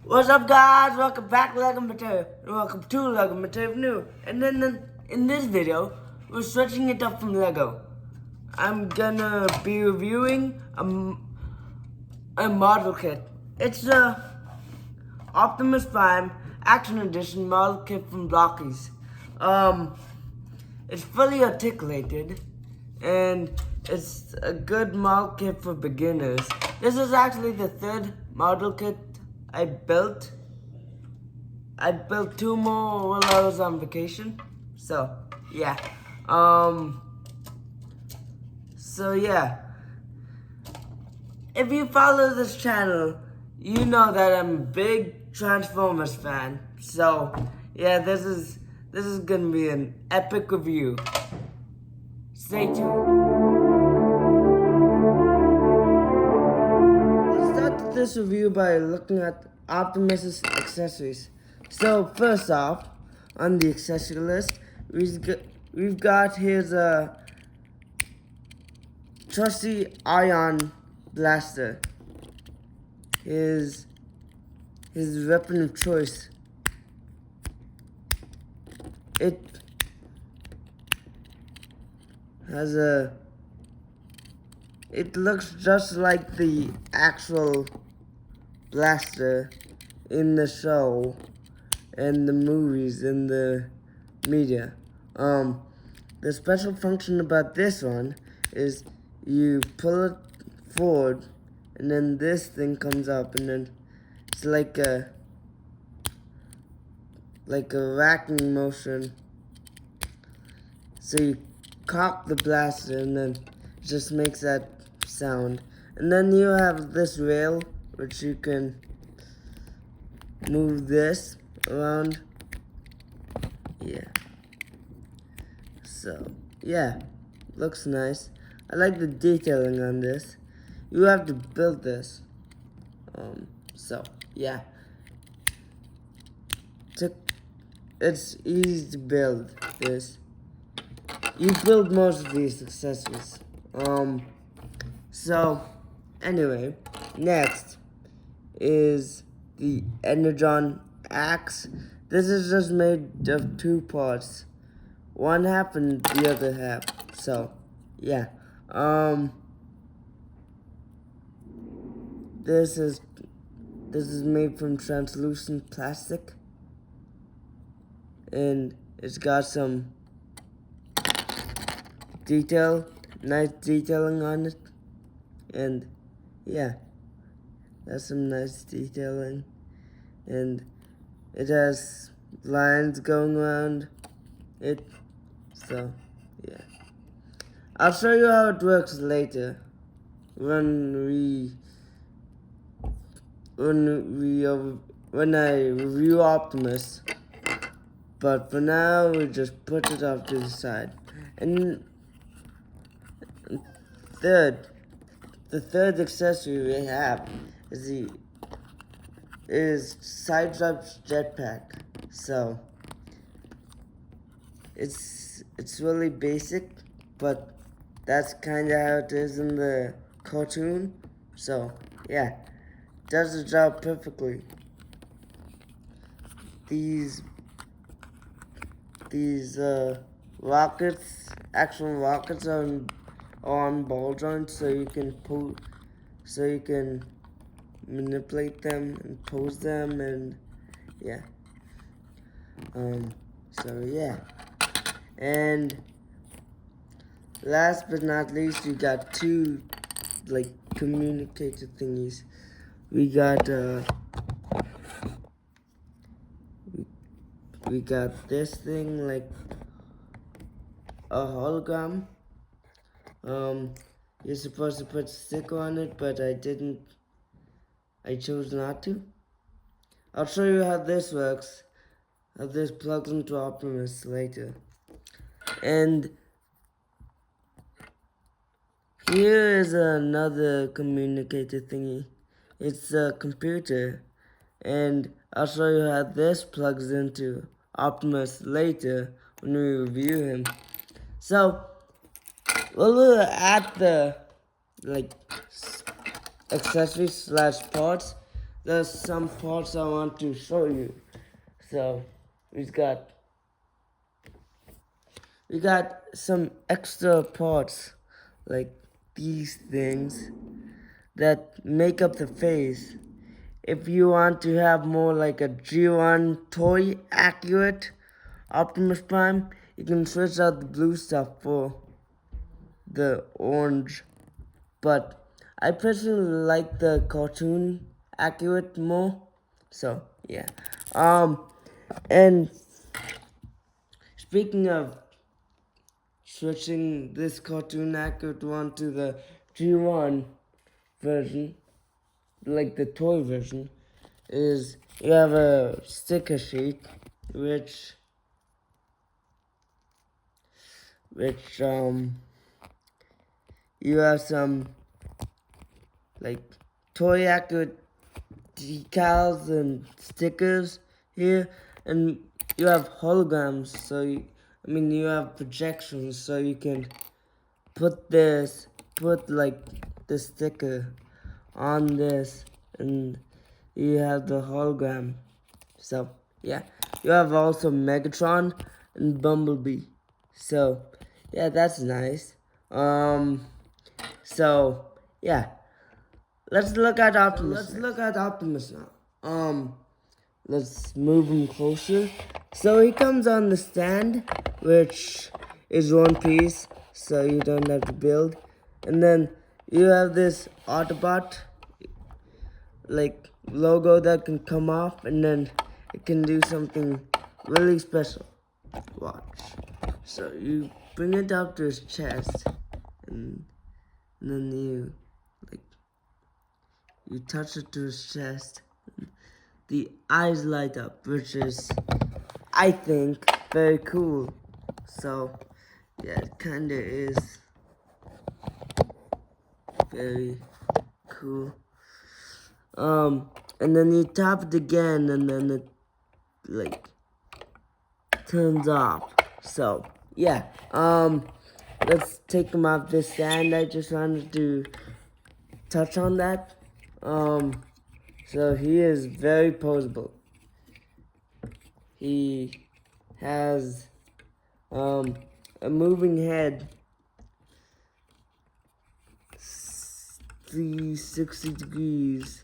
What's up, guys? Welcome back to Lego Material. And welcome to Lego Material New. And then in this video, we're switching it up from Lego. I'm gonna be reviewing a model kit. It's the Optimus Prime Action Edition model kit from Blokees. It's fully articulated, and it's a good model kit for beginners. This is actually the third model kit I built. I built two more while I was on vacation. So yeah. If you follow this channel, you know that I'm a big Transformers fan. So yeah, this is gonna be an epic review. Stay tuned. Let's start this review by looking at Optimus's accessories. So first off, on the accessory list, we've got his trusty ion blaster, his weapon of choice. It has it looks just like the actual blaster in the show and the movies and the media. The special function about this one is you pull it forward and then this thing comes up, and then it's like a racking motion. So you cock the blaster and then it just makes that sound. And then you have this rail which you can move this around. Yeah. So yeah, looks nice. I like the detailing on this. You have to build this. So yeah. It's easy to build this. You build most of these accessories. So anyway, next is the Energon axe. This is just made of two parts, one half and the other half. So yeah, this is made from translucent plastic, and it's got some nice detailing on it, and yeah, that's some nice detailing, and it has lines going around it. So yeah, I'll show you how it works later when I review Optimus. But for now, we just put it off to the side. And the third accessory we have is Cyclops jetpack. So it's really basic, but that's kind of how it is in the cartoon. So yeah, does the job perfectly. These actual rockets are on ball joints, so you can manipulate them and pose them, and yeah. So yeah. And last but not least, we got two communicator thingies. We got we got this thing like a hologram. You're supposed to put a sticker on it, but I didn't. I chose not to. I'll show you how this works, how this plugs into Optimus later. And here is another communicator thingy. It's a computer, and I'll show you how this plugs into Optimus later when we review him. So we're at the accessories / parts. there's some parts I want to show you. So we got some extra parts like these things that make up the face. If you want to have more like a G1 toy accurate Optimus Prime, you can switch out the blue stuff for the orange. But I personally like the cartoon accurate more. So yeah. And speaking of switching this cartoon accurate one to the G1 version, like the toy version, is you have a sticker sheet which you have some like toy accurate decals and stickers here, and you have holograms, so you have projections, so you can put like the sticker on this, and you have the hologram. So yeah, you have also Megatron and Bumblebee. So yeah, that's nice. So yeah, let's look at Optimus now. Let's move him closer. So he comes on the stand, which is one piece, so you don't have to build. And then you have this Autobot like logo that can come off, and then it can do something really special. Watch. So you bring it up to his chest, and then you touch it to his chest. The eyes light up, which is, I think, very cool. So yeah, it kinda is very cool. And then you tap it again, and then it like turns off. So yeah, let's take him off this stand. I just wanted to touch on that. So he is very posable. He has a moving head, 360 degrees.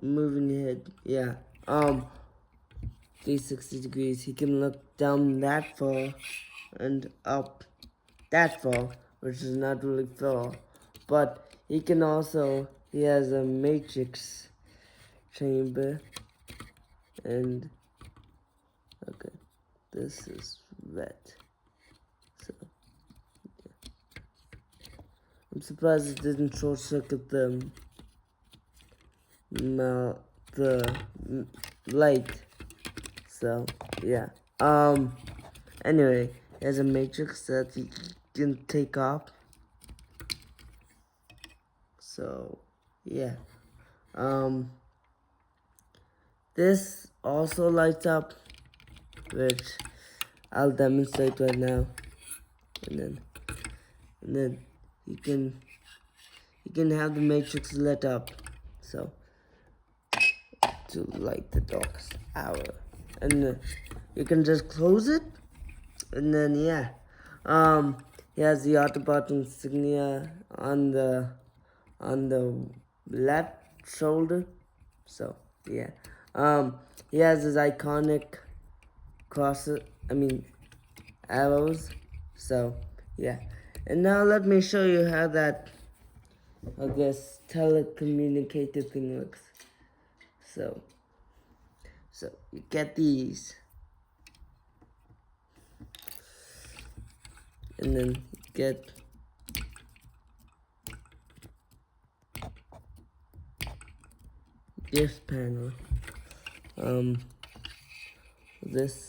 Moving head, yeah. 360 degrees. He can look down that far and up that far, which is not really far. But he has a matrix chamber, and okay, this is red. So yeah. I'm surprised it didn't short circuit the light. So yeah. Anyway, there's a matrix that you can take off. So yeah. This also lights up, which I'll demonstrate right now. And then you can have the matrix lit up. So to light the darkest hour, and you can just close it, and then yeah, he has the Autobot insignia on the left shoulder. So yeah, he has his iconic arrows. So yeah, and now let me show you how this telecommunicator thing works. So you get these, and then you get this panel. This,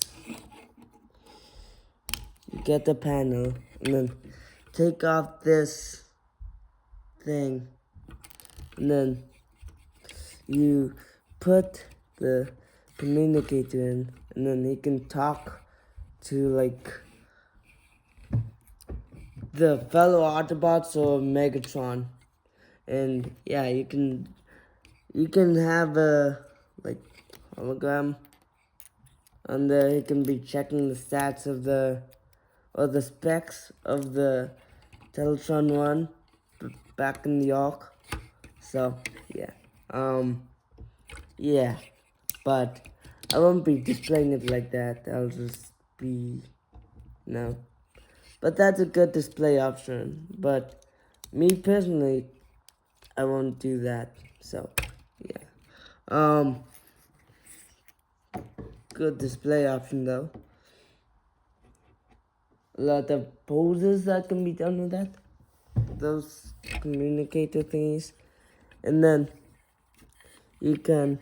you get the panel, and then take off this thing, and then you put the communicator in, and then he can talk to like the fellow Autobots or Megatron. And yeah, you can have a like hologram on there. You can be checking the stats of the specs of the Teletron one back in the York. So yeah, yeah, but I won't be displaying it like that. I'll just be no. But that's a good display option. But me personally, I won't do that. So yeah, good display option though. A lot of poses that can be done with that. Those communicator thingies, and then you can,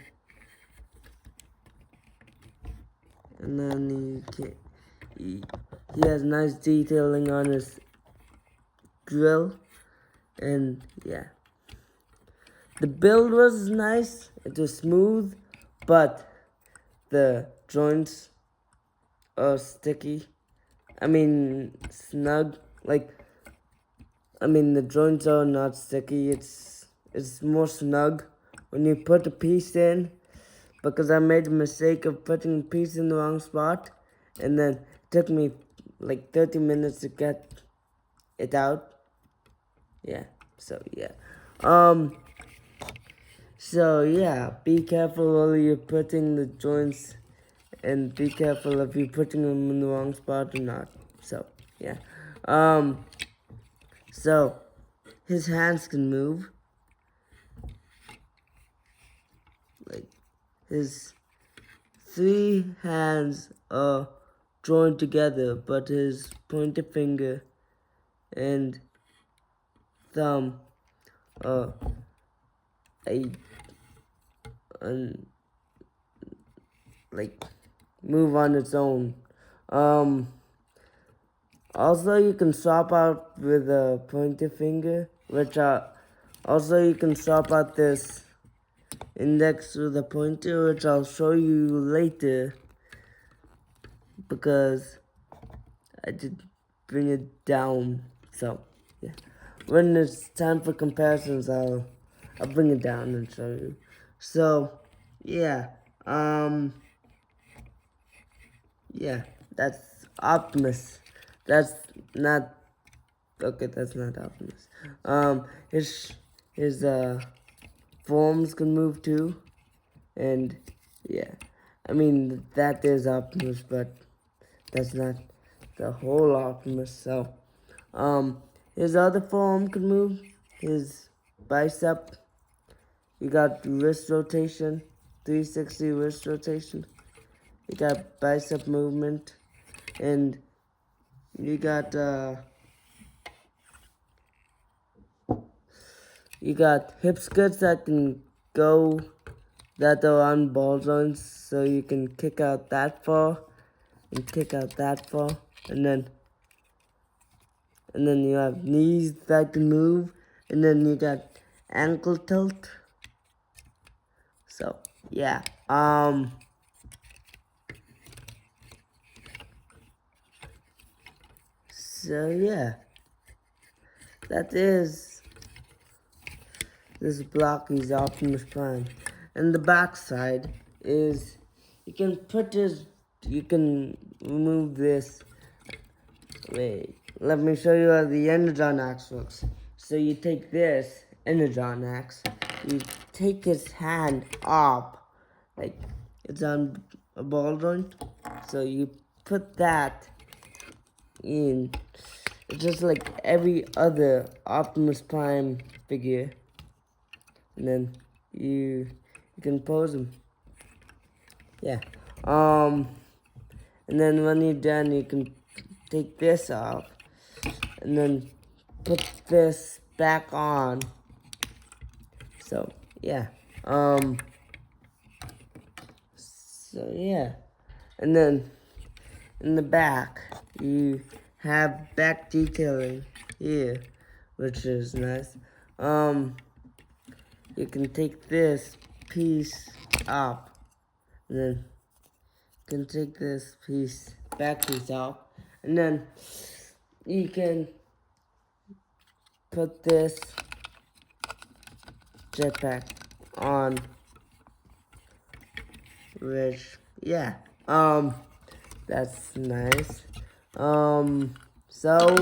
and then he has nice detailing on his grill, and yeah, the build was nice. It was smooth, but the joints are sticky. I mean, snug. The joints are not sticky. It's more snug when you put a piece in. Because I made the mistake of putting a piece in the wrong spot, and then it took me like 30 minutes to get it out. Yeah. So yeah. So yeah. Be careful while you're putting the joints, and be careful if you're putting them in the wrong spot or not. So yeah. So his hands can move. Like his 3 hands are joined together, but his pointer finger and thumb are like move on its own. Also, you can swap out with a pointer finger, which also you can swap out this index with a pointer, which I'll show you later because I did bring it down. So yeah, when it's time for comparisons, I'll bring it down and show you. So yeah, yeah, that's Optimus. That's not okay. That's not Optimus. His forms can move too, and yeah, I mean that is Optimus, but that's not the whole Optimus. So, his other form can move. His bicep. You got wrist rotation, 360 wrist rotation. You got bicep movement, and you got hip skirts that can go, that are on ball joints, so you can kick out that far and kick out that far, and then you have knees that can move, and then you got ankle tilt. So yeah, so yeah, that is this Blokees Optimus Prime. And the back side is you can remove this. Wait, let me show you how the Energon axe works. So you take this Energon axe, you take his hand up, like it's on a ball joint. So you put that in. It's just like every other Optimus Prime figure. And then you can pose them. Yeah. And then when you're done, you can take this off and then put this back on. So yeah. So yeah. And then in the back, you have back detailing here, which is nice. You can take this piece up, and then you can take this back piece off, and then you can put this jetpack on, which, yeah, that's nice. So,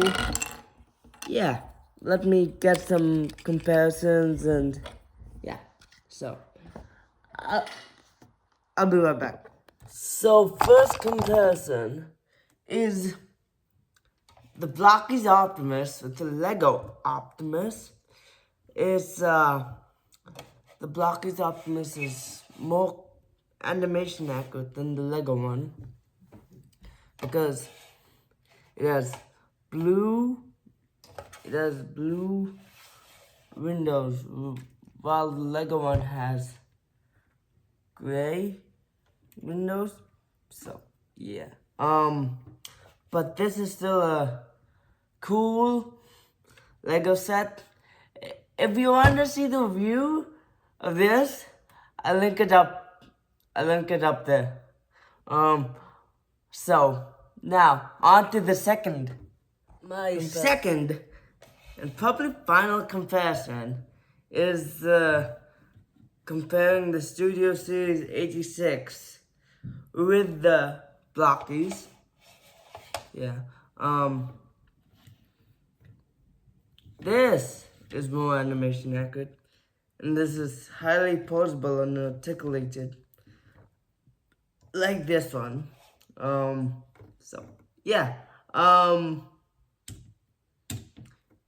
yeah, let me get some comparisons and, yeah, so, I'll be right back. So, first comparison is the Blokees Optimus with the Lego Optimus. It's, the Blokees Optimus is more animation accurate than the Lego one, because it has blue windows, while the Lego one has gray windows. So yeah, but this is still a cool Lego set. If you want to see the view of this, I'll link it up there. So now on to the second and probably final comparison is comparing the Studio Series 86 with the Blokees. Yeah. This is more animation accurate, and this is highly posable and articulated, like this one. So yeah.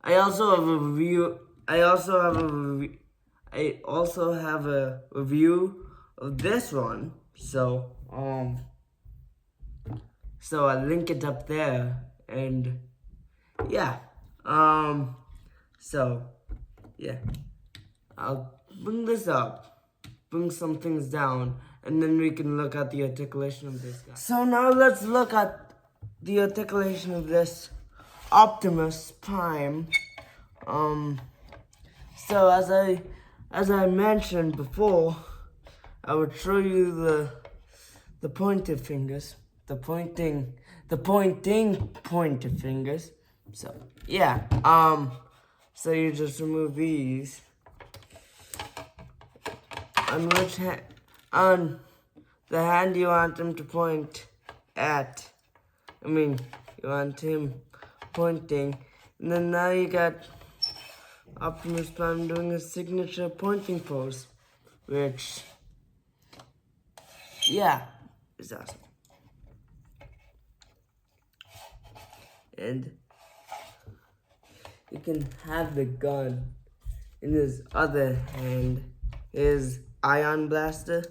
I also have a review. I also have a review of this one. So I'll link it up there, and yeah. So yeah, I'll bring this up, bring some things down, and then we can look at the articulation of this guy. So now let's look at the articulation of this Optimus Prime. So as I mentioned before, I would show you the pointed fingers, the pointing pointed fingers. So yeah, so you just remove these. On the hand you want him to point at. You want him pointing, and then now you got Optimus Prime doing a signature pointing pose, which, yeah, is awesome. And you can have the gun in his other hand, his ion blaster.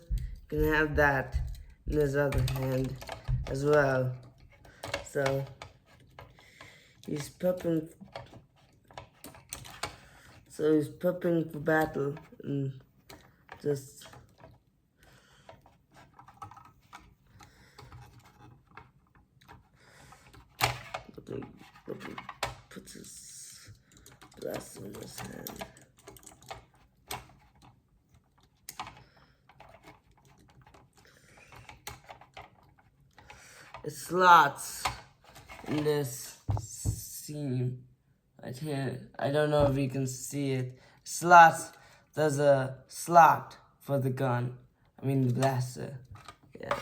You can have that in his other hand as well. So he's prepping. So he's prepping for battle and just puts his blaster in his hand. It slots in this seam right here. I don't know if you can see it. There's a slot for the gun. The blaster. Yeah.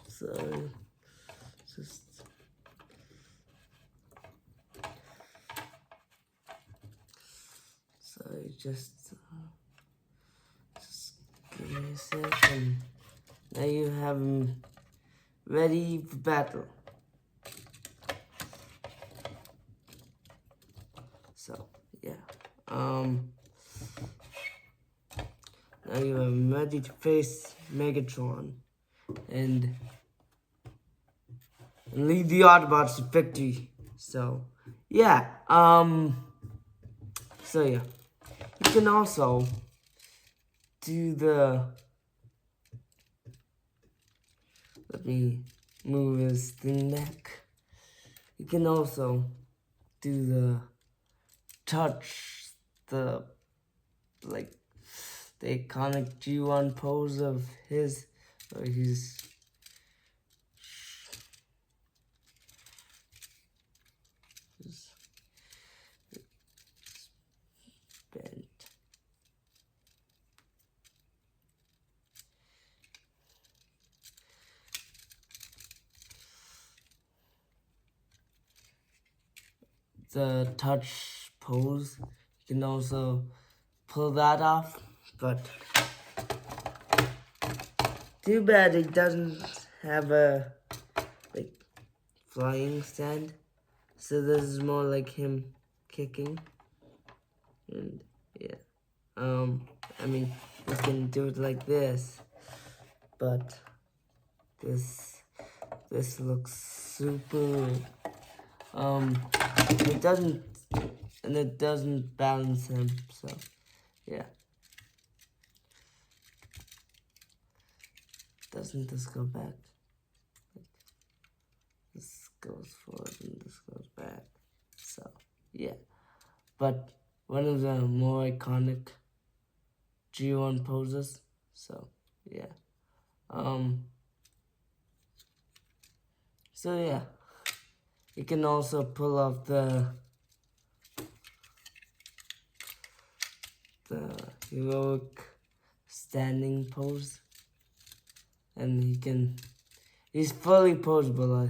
So just give me a second. Now you have him ready for battle. So yeah. Now you have him ready to face Megatron and lead the Autobots to victory. So yeah. So yeah. You can also do the, let me move his neck. You can also do the touch, the iconic G1 pose of his So he's bent. The touch pose, you can also pull that off, but too bad it doesn't have a like flying stand. So this is more like him kicking. And yeah. I mean, you can do it like this, but this looks super it doesn't balance him, so yeah. Doesn't this go back? This goes forward and this goes back. So yeah. But one of the more iconic G1 poses. So yeah. So yeah. You can also pull off the heroic standing pose. And he's fully poseable.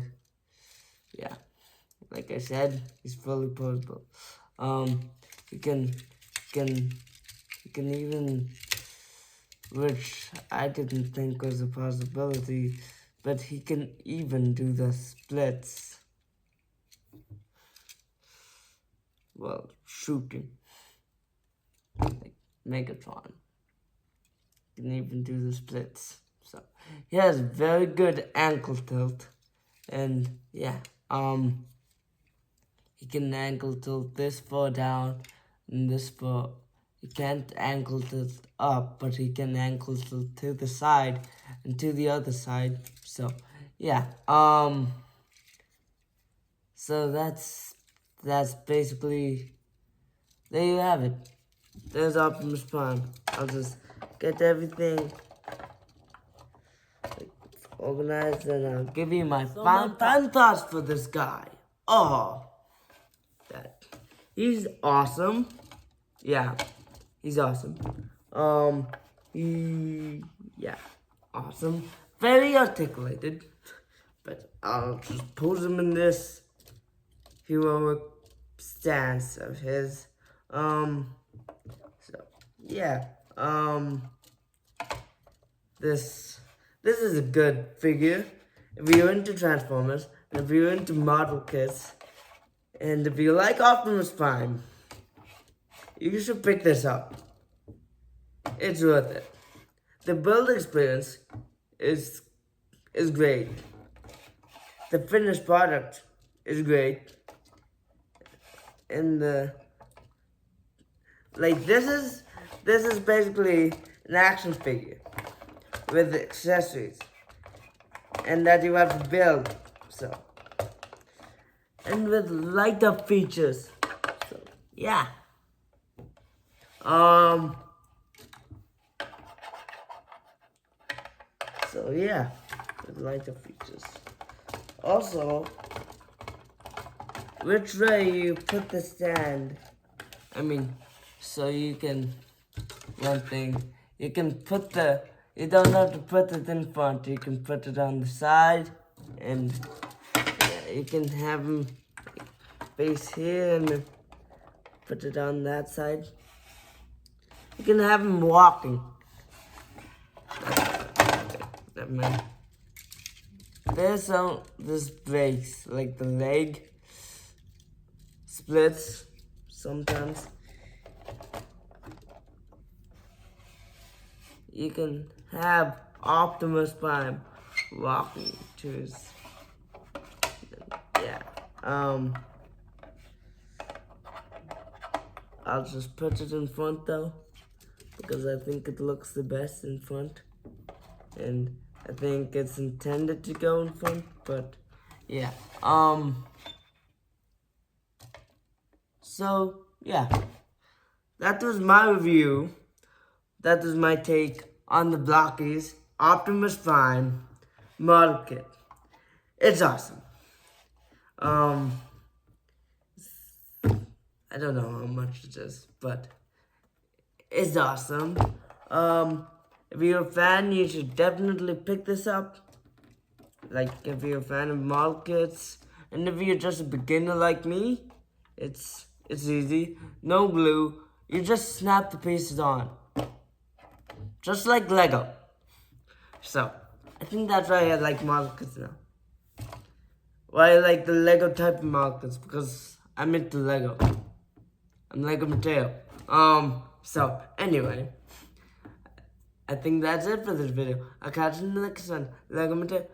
Yeah, like I said, he's fully poseable. You can even, which I didn't think was a possibility, but he can even do the splits. Well, shooting. Like Megatron. He can even do the splits. So he has very good ankle tilt. And yeah, he can ankle tilt this far down and this far. He can't ankle tilt up, but he can ankle tilt to the side and to the other side. So yeah, so that's basically, there you have it. There's Optimus Prime. I'll just get everything organized and I'll give you my final thoughts for this guy. Oh, he's awesome. Yeah, he's awesome. Yeah, awesome. Very articulated. But I'll just pose him in this heroic stance of his. So yeah. This is a good figure. If you're into Transformers, and if you're into model kits, and if you like Optimus Prime, you should pick this up. It's worth it. The build experience is great. The finished product is great. And this is basically an action figure with accessories, and that you have to build. So, and with light up features. So yeah. So yeah, with lighter features. Also, which way you put the stand, I mean, so you can, one thing, you can put you don't have to put it in front, you can put it on the side, and yeah, you can have them face here and put it on that side. You can have them walking. This breaks, like the leg splits sometimes. You can have Optimus Prime walking to his, yeah. I'll just put it in front though, because I think it looks the best in front. And I think it's intended to go in front, but yeah. So yeah, that was my review. That was my take on the Blokees Optimus Prime model kit. It's awesome. I don't know how much it is, but it's awesome. If you're a fan, you should definitely pick this up. Like, if you're a fan of model kits, and if you're just a beginner like me, it's easy. No glue. You just snap the pieces on. Just like Lego. So, I think that's why I like model kits now. Why I like the Lego type of model kits, because I'm into Lego. I'm Lego Mateo. So, anyway. I think that's it for this video. I'll catch you in the next one. Lego Mateo.